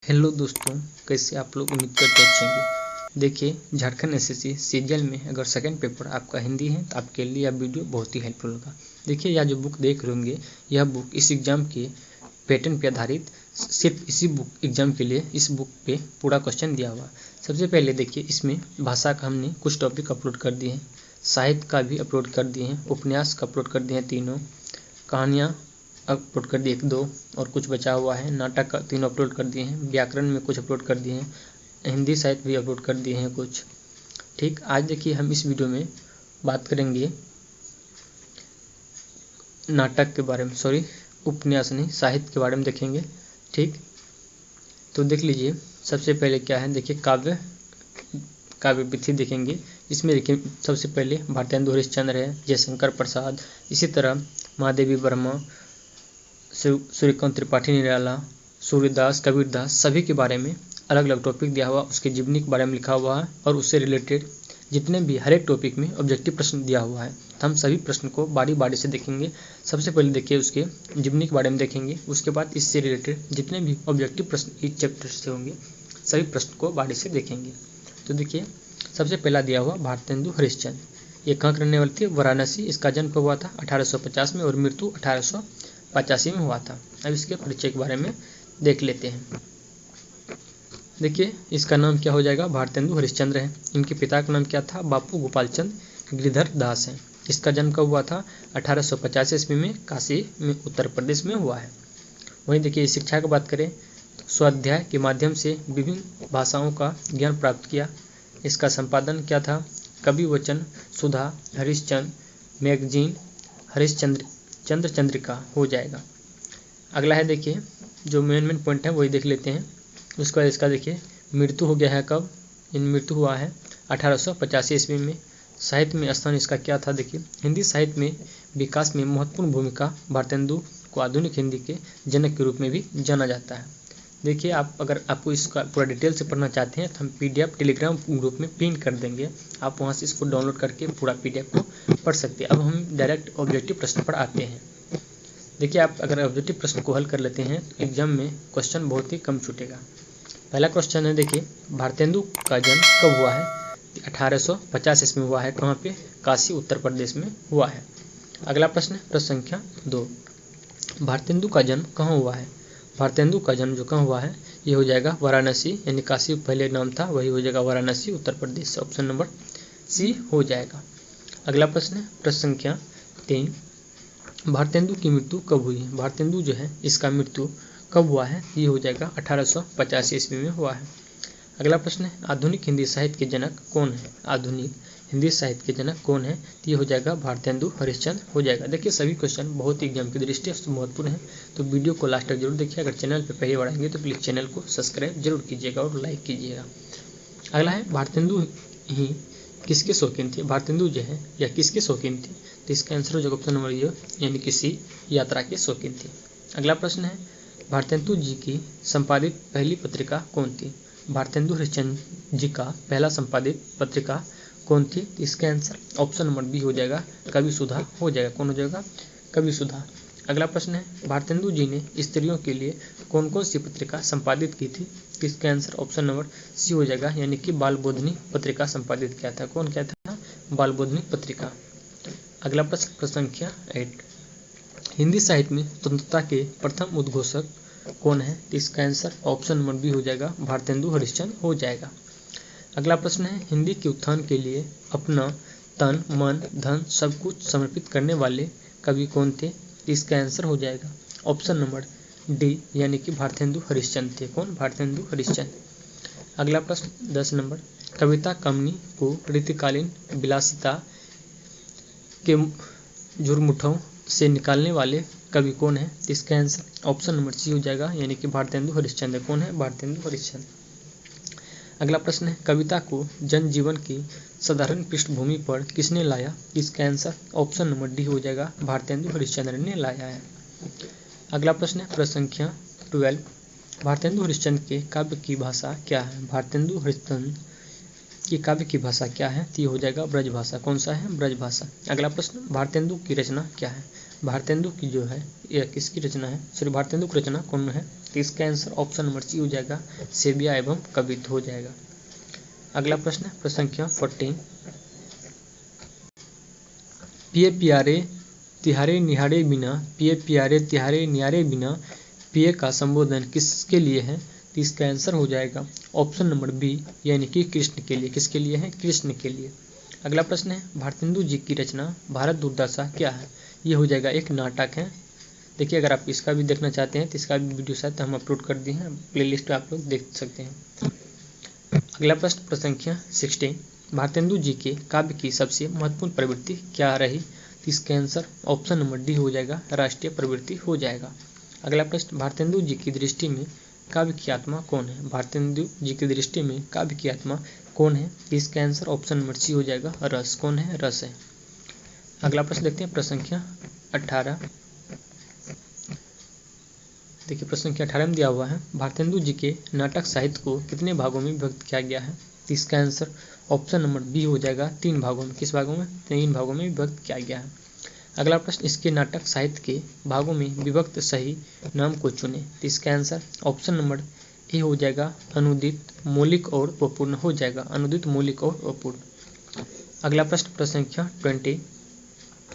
Hello दोस्तों, कैसे आप लोग? उम्मीद करते अच्छे होंगे। देखिए, झारखंड एसएससी सीजीएल में अगर सेकंड पेपर आपका हिंदी है तो आपके लिए यह वीडियो बहुत ही हेल्पफुल होगा। देखिए, यह जो बुक देख रहे होंगे, यह बुक इस एग्ज़ाम के पैटर्न पे आधारित सिर्फ इसी बुक एग्ज़ाम के लिए इस बुक पे पूरा क्वेश्चन दिया हुआ। सबसे पहले देखिए, इसमें भाषा का हमने कुछ टॉपिक अपलोड कर दिए हैं, साहित्य का भी अपलोड कर दिए हैं, उपन्यास का अपलोड कर दिए हैं, तीनों कहानियाँ अपलोड कर दिए 1-2 और कुछ बचा हुआ है। नाटक का 3 अपलोड कर दिए हैं, व्याकरण में कुछ अपलोड कर दिए हैं, हिंदी साहित्य भी अपलोड कर दिए हैं कुछ। ठीक, आज देखिए हम इस वीडियो में बात करेंगे नाटक के बारे में, उपन्यास नहीं, साहित्य के बारे में देखेंगे। ठीक, तो देख लीजिए, सबसे पहले क्या है, देखिए काव्य विधि देखेंगे। इसमें देखिए सबसे पहले भारतेंदु हरिश्चंद्र है, जयशंकर प्रसाद, इसी तरह महादेवी वर्मा, सूर्यकांत त्रिपाठी निराला, सूर्यदास, कबीरदास, सभी के बारे में अलग अलग टॉपिक दिया हुआ, उसके जीवनी के बारे में लिखा हुआ है और उससे रिलेटेड जितने भी हर एक टॉपिक में ऑब्जेक्टिव प्रश्न दिया हुआ है। हम सभी प्रश्न को बारी बारी से देखेंगे। सबसे पहले देखिए उसके जीवनी के बारे में देखेंगे, उसके बाद इससे रिलेटेड जितने भी ऑब्जेक्टिव प्रश्न इस चैप्टर से होंगे सभी प्रश्न को बारी से देखेंगे। तो देखिए, सबसे पहला दिया हुआ भारतेंदु हरिश्चंद्र, ये कहाँ रहने वाली थी? वाराणसी। इसका जन्म कब हुआ था? 1850 में और मृत्यु 1885 में हुआ था। अब इसके परिचय के बारे में देख लेते हैं। देखिए, इसका नाम क्या हो जाएगा? भारतेंदु हरिश्चंद्र है। इनके पिता का नाम क्या था? बापू गोपाल चंद्र गिरिधर दास है। इसका जन्म कब हुआ था? 1885 ईस्वी में काशी में, उत्तर प्रदेश में हुआ है। वहीं देखिए, शिक्षा की बात करें तो स्वाध्याय के माध्यम से विभिन्न भाषाओं का ज्ञान प्राप्त किया। इसका संपादन क्या था? कवि वचन, सुधा, हरिश्चंद्र मैगजीन, हरिश्चंद्र चंद्रिका हो जाएगा। अगला है, देखिए जो मेन पॉइंट है वही देख लेते हैं। उसका इसका देखिए मृत्यु हो गया है कब? मृत्यु हुआ है 1885 ईस्वी में। साहित्य में स्थान इसका क्या था? देखिए, हिंदी साहित्य में विकास में महत्वपूर्ण भूमिका, भारतेंदु को आधुनिक हिंदी के जनक के रूप में भी जाना जाता है। देखिए, अगर आपको इसका पूरा डिटेल से पढ़ना चाहते हैं तो हम पीडीएफ टेलीग्राम ग्रुप में पिन कर देंगे, आप वहां से इसको डाउनलोड करके पूरा पीडीएफ को पढ़ सकते हैं। अब हम डायरेक्ट ऑब्जेक्टिव प्रश्न पर आते हैं। देखिए, आप अगर ऑब्जेक्टिव प्रश्न को हल कर लेते हैं तो एग्जाम में क्वेश्चन बहुत ही कम छूटेगा। पहला क्वेश्चन है, देखिए भारतेंदु का जन्म कब हुआ है? 1850 ईस्वी में हुआ है। कहाँ पे? काशी, उत्तर प्रदेश में हुआ है। अगला प्रश्न है प्रश्न संख्या 2, भारतेंदु का जन्म कहाँ हुआ है? भारतेंदु का जन्म जो कहाँ हुआ है, ये हो जाएगा वाराणसी, यानी काशी पहले नाम था वही हो जाएगा Varanasi, Uttar Pradesh. Option number C हो जाएगा। अगला प्रश्न है प्रश्न संख्या 3, भारतेंदु की मृत्यु कब हुई है? भारतेंदु जो है इसका मृत्यु कब हुआ है? ये हो जाएगा 1885 ईस्वी में हुआ है। अगला प्रश्न है, आधुनिक हिंदी साहित्य के जनक कौन है? आधुनिक हिंदी साहित्य के जनक कौन है? ये हो जाएगा भारतेंदु हरिश्चंद्र हो जाएगा। देखिए, सभी क्वेश्चन बहुत ही एग्जाम की दृष्टि से महत्वपूर्ण है, तो वीडियो को लास्ट तक जरूर देखिए। अगर चैनल पर पहली बार आएंगे तो प्लीज़ चैनल को सब्सक्राइब जरूर कीजिएगा और लाइक कीजिएगा। अगला है, भारतेंदु ही किसके शौकीन थे? भारतेंदु जो है या किसके शौकीन थे? तो इसका आंसर हो जाएगा ऑप्शन नंबर ये, यानी किसी यात्रा के शौकीन थे। अगला प्रश्न है, भारतेंदु जी की संपादित पहली पत्रिका कौन थी? भारतेंदु हरिश्चंद्र जी का पहला संपादित पत्रिका कौन थी? इसका आंसर ऑप्शन नंबर बी हो जाएगा, कवि सुधा हो जाएगा। कौन हो जाएगा? कवि सुधा। अगला प्रश्न है, भारतेंदु जी ने स्त्रियों के लिए कौन कौन सी पत्रिका संपादित की थी? इसका आंसर ऑप्शन नंबर सी हो जाएगा, यानी कि बाल बोधनी पत्रिका संपादित किया था। कौन क्या था? बाल बोधनी पत्रिका। अगला प्रश्न प्रश्न संख्या 8, हिंदी साहित्य में स्वतंत्रता के प्रथम उद्घोषक कौन है? इसका आंसर ऑप्शन नंबर बी हो जाएगा, भारतेंदु हरिश्चंद्र हो जाएगा। अगला प्रश्न है, हिंदी के उत्थान के लिए अपना तन, मन, धन सब कुछ समर्पित करने वाले कवि कौन थे? इसका आंसर हो जाएगा ऑप्शन नंबर डी, यानी कि भारतेंदु हरिश्चंद्र थे। कौन? भारतेंदु हरिश्चंद्र। अगला प्रश्न 10 नंबर, कविता कमनी को ऋतुकालीन विलासिता के झुरमुठों से निकालने वाले कवि कौन है? इसका आंसर ऑप्शन नंबर सी हो जाएगा, यानी कि भारतेंदु हरिश्चंद्र। कौन है? भारतेंदु हरिश्चंद्र। अगला प्रश्न है, कविता को जनजीवन की साधारण पृष्ठभूमि पर किसने लाया? इसका आंसर ऑप्शन नंबर डी हो जाएगा, भारतेंदु हरिश्चंद्र ने लाया है। अगला प्रश्न है प्रश्न संख्या 12, भारतेंदु हरिश्चंद्र के काव्य की भाषा क्या है? भारतेंदु हरिश्चंद्र की काव्य की भाषा क्या है? तो ये हो जाएगा ब्रज भाषा। कौन सा है? ब्रज भाषा। अगला प्रश्न, भारतेंदु की रचना क्या है? भारतेंदु की जो है यह किसकी रचना है? भारतेंदु की रचना कौन है? तो इसका आंसर ऑप्शन नंबर सी हो जाएगा, सेविया एवं कवित्व हो जाएगा। अगला प्रश्न है प्रश्न संख्या 14। पिए प्यारे तिहारे निहारे बिना, पिए प्यारे तिहारे निहारे बिना, पिए का संबोधन किसके लिए है? तो इसका आंसर हो जाएगा ऑप्शन नंबर बी, यानी कि कृष्ण के लिए। किसके लिए है? कृष्ण के लिए। अगला प्रश्न है भारतेंदु जी की रचना भारत दुर्दशा क्या है? ये हो जाएगा एक नाटक है। देखिए अगर आप इसका भी देखना चाहते हैं तो इसका भी वीडियो शायद हम अपलोड कर दिए हैं, प्लेलिस्ट आप लोग देख सकते हैं। अगला प्रश्न प्रश्न संख्या 16। भारतेंदु जी के काव्य की सबसे महत्वपूर्ण प्रवृत्ति क्या रही? इसका आंसर ऑप्शन नंबर डी हो जाएगा, राष्ट्रीय प्रवृत्ति हो जाएगा। अगला प्रश्न भारतेंदु जी की दृष्टि में काव्य की आत्मा कौन है? भारतेंदु जी की दृष्टि में काव्य की आत्मा कौन है? इसका आंसर ऑप्शन नंबर सी हो जाएगा, रस। कौन है? रस है। अगला प्रश्न देखते हैं प्रश्न संख्या 18। देखिए प्रश्न संख्या 18 में दिया हुआ है भारतेंदु जी के नाटक साहित्य को कितने भागों में विभक्त किया गया है? इसका आंसर ऑप्शन नंबर बी हो जाएगा, 3 भागों में। किस भागों में? 3 भागों में विभक्त किया गया है। अगला प्रश्न इसके नाटक साहित्य के भागों में विभक्त सही नाम को चुने। इसका आंसर ऑप्शन नंबर ए हो जाएगा, अनुदित, मौलिक और अपूर्ण हो जाएगा। अनुदित, मौलिक और अपूर्ण। अगला प्रश्न प्रश्न संख्या 20।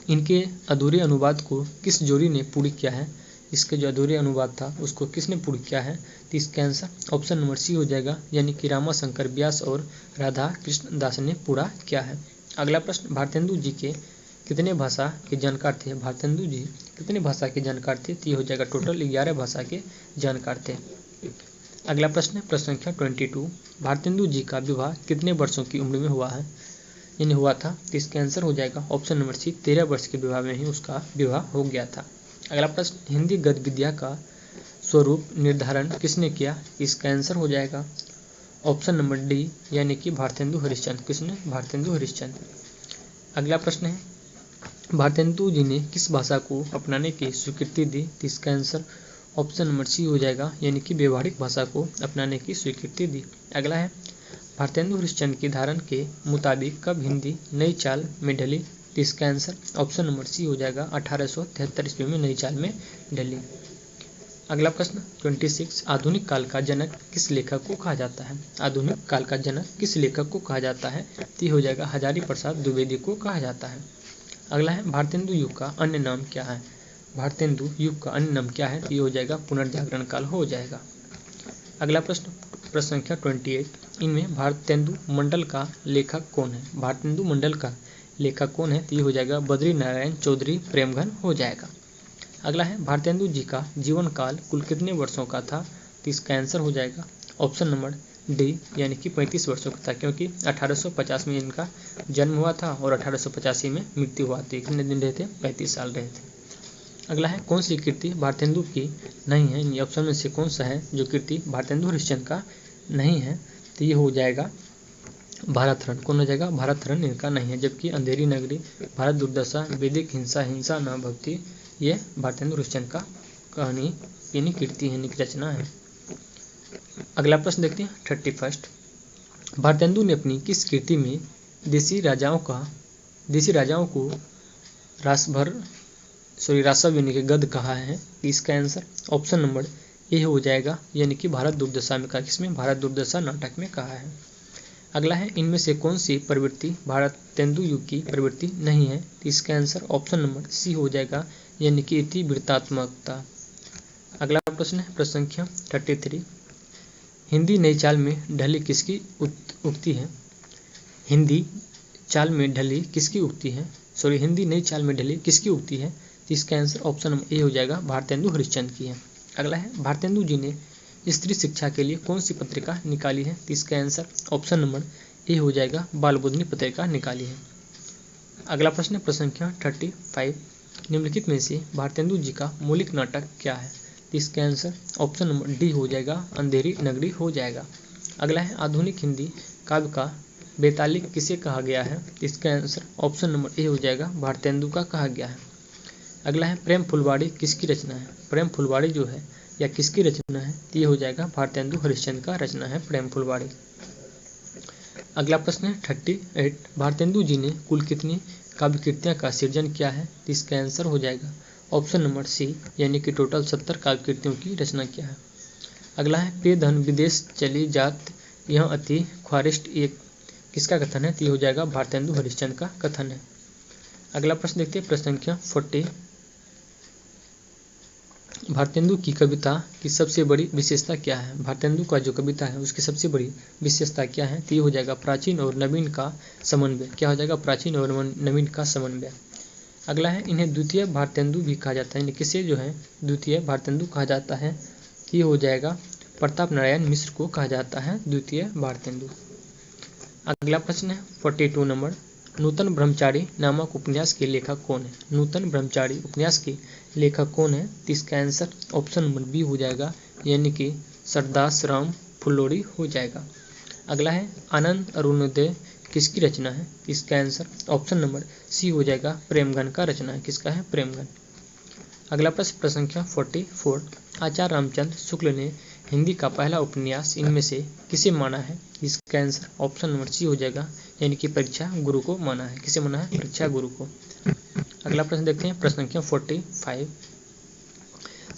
इनके अधूरे अनुवाद को किस जोड़ी ने पूर्ण किया है? इसके जो अधूरे अनुवाद था उसको किसने पूर्ण किया है? तो इसका आंसर ऑप्शन नंबर सी हो जाएगा, यानी कि रामाशंकर व्यास और राधा कृष्ण दास ने पूरा किया है। अगला प्रश्न भारतेंदु जी के कितने भाषा के जानकार थे? भारतेंदु जी कितने भाषा के जानकार थे? तो ये हो जाएगा टोटल 11 भाषा के जानकार थे। अगला प्रश्न है प्रश्न संख्या 22। भारतेंदु जी का विवाह कितने वर्षों की उम्र में हुआ है? यानी हुआ था? तो इसका आंसर हो जाएगा ऑप्शन नंबर सी, 13 वर्ष के विवाह में ही उसका विवाह हो गया था। अगला प्रश्न हिंदी गद्य विद्या का स्वरूप निर्धारण किसने किया? इसका आंसर हो जाएगा ऑप्शन नंबर डी, यानी कि भारतेंदु हरिश्चंद्र। किसने? भारतेंदु हरिश्चंद्र। अगला प्रश्न है भारतेंदु जी ने किस भाषा को अपनाने की स्वीकृति दी? तो इसका आंसर ऑप्शन नंबर सी हो जाएगा, यानी कि व्यवहारिक भाषा को अपनाने की स्वीकृति दी। अगला है भारतेंदु हरिश्चंद्र की धारण के मुताबिक कब हिंदी नई चाल में ढली? तो इसका आंसर ऑप्शन नंबर सी हो जाएगा, 1873 ईस्वी में नई चाल में ढली। अगला प्रश्न 26। आधुनिक काल का जनक किस लेखक को कहा जाता है? आधुनिक काल का जनक किस लेखक को कहा जाता है? तो हो जाएगा हजारी प्रसाद द्विवेदी को कहा जाता है। अगला है भारतेंदु युग का अन्य नाम क्या है? भारतेंदु युग का अन्य नाम क्या है? तो ये हो जाएगा पुनर्जागरण काल हो जाएगा। अगला प्रश्न प्रश्न संख्या 28। इनमें भारतेंदु मंडल का लेखक कौन है? भारतेंदु मंडल का लेखक कौन है? तो ये हो जाएगा बद्री नारायण चौधरी प्रेमघन हो जाएगा। अगला है भारतेंदु जी का जीवन काल कुल कितने वर्षों का था? तो इसका आंसर हो जाएगा ऑप्शन नंबर डी, यानी कि 35 वर्षों का था, क्योंकि 1850 में इनका जन्म हुआ था और 1885 में मृत्यु हुआ थी। कितने दिन रहे थे? 35 साल रहे थे। अगला है कौन सी कृति भारतेंदु की नहीं है? इन ऑप्शन में से कौन सा है जो कृति भारतेंदु हरिश्चंद्र का नहीं है? तो ये हो जाएगा भारत हरण। कौन हो जाएगा? भारत हरण इनका नहीं है। जबकि अंधेरी नगरी, भारत दुर्दशा, वैदिक हिंसा, हिंसा न भक्ति, ये भारतेंदु हरिश्चंद्र का कहानी यानी कृति है, रचना है। अगला प्रश्न देखते हैं 31। भारतेंदु ने अपनी किस कृति में देसी राजाओं को रासव यानी कि गद्य कहा है? इसका आंसर ऑप्शन नंबर ए हो जाएगा, यानी कि भारत दुर्दशा में कहा। किसमें? भारत दुर्दशा नाटक में कहा है। अगला है इनमें से कौन सी प्रवृत्ति भारतेंदु युग की प्रवृत्ति नहीं है? इसका आंसर ऑप्शन नंबर सी हो जाएगा, यानी कि इतिवृत्तात्मकता। अगला प्रश्न है प्रश्न संख्या 33। हिंदी नई चाल में ढली किसकी उक्ति है? हिंदी चाल में ढली किसकी उक्ति है? हिंदी नई चाल में ढली किसकी उक्ति है? तो इसका आंसर ऑप्शन नंबर ए हो जाएगा, भारतेंदु हरिश्चंद्र की है। अगला है भारतेंदु जी ने स्त्री शिक्षा के लिए कौन सी पत्रिका निकाली है? तो इसका आंसर ऑप्शन नंबर ए हो जाएगा, बालबोधिनी पत्रिका निकाली है। अगला प्रश्न प्रश्न संख्या 35। निम्नलिखित में से भारतेंदु जी का मौलिक नाटक क्या है? तो इसका आंसर ऑप्शन नंबर डी हो जाएगा, अंधेरी नगरी हो जाएगा। अगला है आधुनिक हिंदी काव्य का बेतालिक किसे कहा गया है? तो इसका आंसर ऑप्शन नंबर ए हो जाएगा, भारतेंदु का कहा गया है। अगला है प्रेम फुलवाड़ी किसकी रचना है? प्रेम फुलवाड़ी जो है या किसकी रचना है? तो ये हो जाएगा भारतेंदु हरिश्चंद्र का रचना है प्रेम फुलवाड़ी। अगला प्रश्न है 38। भारतेंदु जी ने कुल कितनी काव्य कृतियाँ का सृजन किया है? तो इसका आंसर हो जाएगा ऑप्शन नंबर सी, यानी कि टोटल 70 काव्य कृतियों की रचना किया है। अगला है पे धन विदेश चली जात यह अति ख्वारिष्ट, एक किसका कथन है? तो ये हो जाएगा भारतेंदु हरिश्चंद्र का कथन है। अगला प्रश्न देखते हैं, प्रश्न संख्या 40। भारतेंदु की कविता की सबसे बड़ी विशेषता क्या है? भारतेंदु का जो कविता है उसकी सबसे बड़ी विशेषता क्या है? तो ये हो जाएगा प्राचीन और नवीन का समन्वय। क्या हो जाएगा? प्राचीन और नवीन का समन्वय। अगला है इन्हें द्वितीय भारतेंदु भी कहा जाता है, इन्हें किसे जो है द्वितीय भारतेंदु कहा जाता है? ये हो जाएगा प्रताप नारायण मिश्र को कहा जाता है द्वितीय भारतेंदु। अगला प्रश्न है 42 नंबर, नूतन ब्रह्मचारी नामक उपन्यास के लेखक कौन है? नूतन ब्रह्मचारी उपन्यास के लेखक कौन है? तो इसका आंसर ऑप्शन नंबर बी हो जाएगा, यानी कि सरदास राम फुल्लोरी हो जाएगा। अगला है आनंद अरुणोदय किसकी रचना है? इसका आंसर ऑप्शन नंबर सी हो जाएगा, प्रेमगन का रचना है। किसका है? प्रेमगन। अगला प्रश्न संख्या 44, आचार्य रामचंद्र शुक्ल ने हिंदी का पहला उपन्यास इनमें से किसे माना है? इसका आंसर ऑप्शन नंबर सी हो जाएगा, यानी कि परीक्षा गुरु को माना है। किसे माना है? परीक्षा गुरु को। अगला प्रश्न देखते हैं, प्रश्न संख्या 45,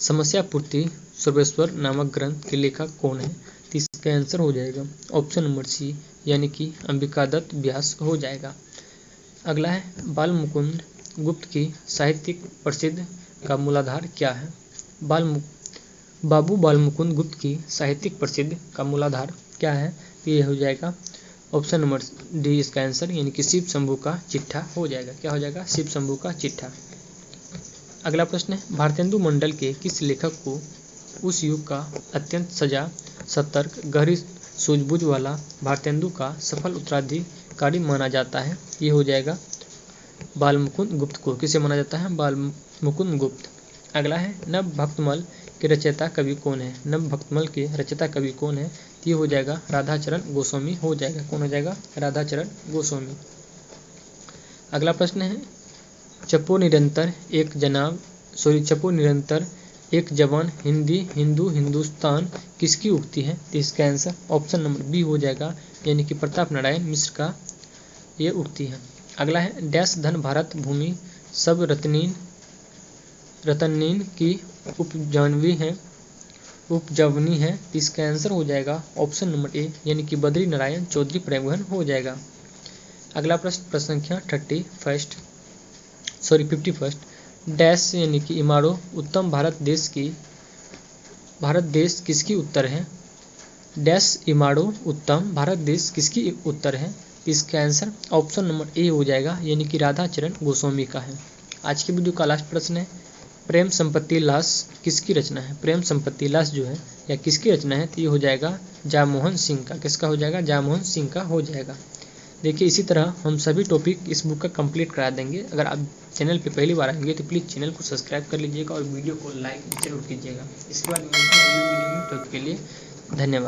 समस्या पूर्ति सर्वेश्वर नामक ग्रंथ के लेखक कौन है? तो इसका आंसर हो जाएगा ऑप्शन नंबर सी, यानी कि अंबिकादत्त व्यास हो जाएगा। अगला है बाल मुकुंद गुप्त की साहित्यिक प्रसिद्ध का मूलाधार क्या है? बाबू बाल मुकुंद गुप्त की साहित्यिक प्रसिद्ध का मूलाधार क्या है? तो ये हो जाएगा ऑप्शन नंबर डी इसका आंसर, यानी कि शिव शंभू का चिट्ठा हो जाएगा। क्या हो जाएगा? शिव शंभू का चिट्ठा। अगला प्रश्न है भारतेंदु मंडल के किस लेखक को उस युग का अत्यंत सजा सतर्क गहरी सूझबूझ वाला भारतेंदु का सफल उत्तराधिकारी माना जाता है? ये हो जाएगा बाल मुकुंद गुप्त को। किसे माना जाता है? बाल मुकुंद गुप्त। अगला है नव भक्तमल के रचयिता कवि कौन है? नव भक्तमल के रचयिता कवि कौन है? ये हो जाएगा राधाचरण गोस्वामी हो जाएगा। कौन हो जाएगा? राधाचरण गोस्वामी। अगला प्रश्न है चपो निरंतर एक जवान हिंदू हिंदुस्तान किसकी उक्ति है? तो इसका आंसर ऑप्शन नंबर बी हो जाएगा, यानी कि प्रताप नारायण मिश्र का ये उक्ति है। अगला है डैश धन भारत भूमि सब रतनीन की उपजवनी है। तो इसका आंसर हो जाएगा ऑप्शन नंबर ए, यानी कि बद्री नारायण चौधरी प्रेमगन हो जाएगा। अगला प्रश्न संख्या 51 डैश यानी कि इमारो उत्तम भारत देश किसकी उत्तर है? डैश इमारो उत्तम भारत देश किसकी उत्तर है? इसका आंसर ऑप्शन नंबर ए हो जाएगा, यानी कि राधाचरण गोस्वामी का है। आज की वीडियो का लास्ट प्रश्न है प्रेम संपत्ति लाश किसकी रचना है? प्रेम संपत्ति लाश जो है या किसकी रचना है? तो ये हो जाएगा जामोहन सिंह का। किसका हो जाएगा? जामोहन सिंह का हो जाएगा। देखिए इसी तरह हम सभी टॉपिक इस बुक का कंप्लीट करा देंगे। अगर आप चैनल पे पहली बार आएंगे तो प्लीज़ चैनल को सब्सक्राइब कर लीजिएगा और वीडियो को लाइक जरूर कीजिएगा। इसके बाद मिलते हैं अगली वीडियो में, तब तक के लिए धन्यवाद।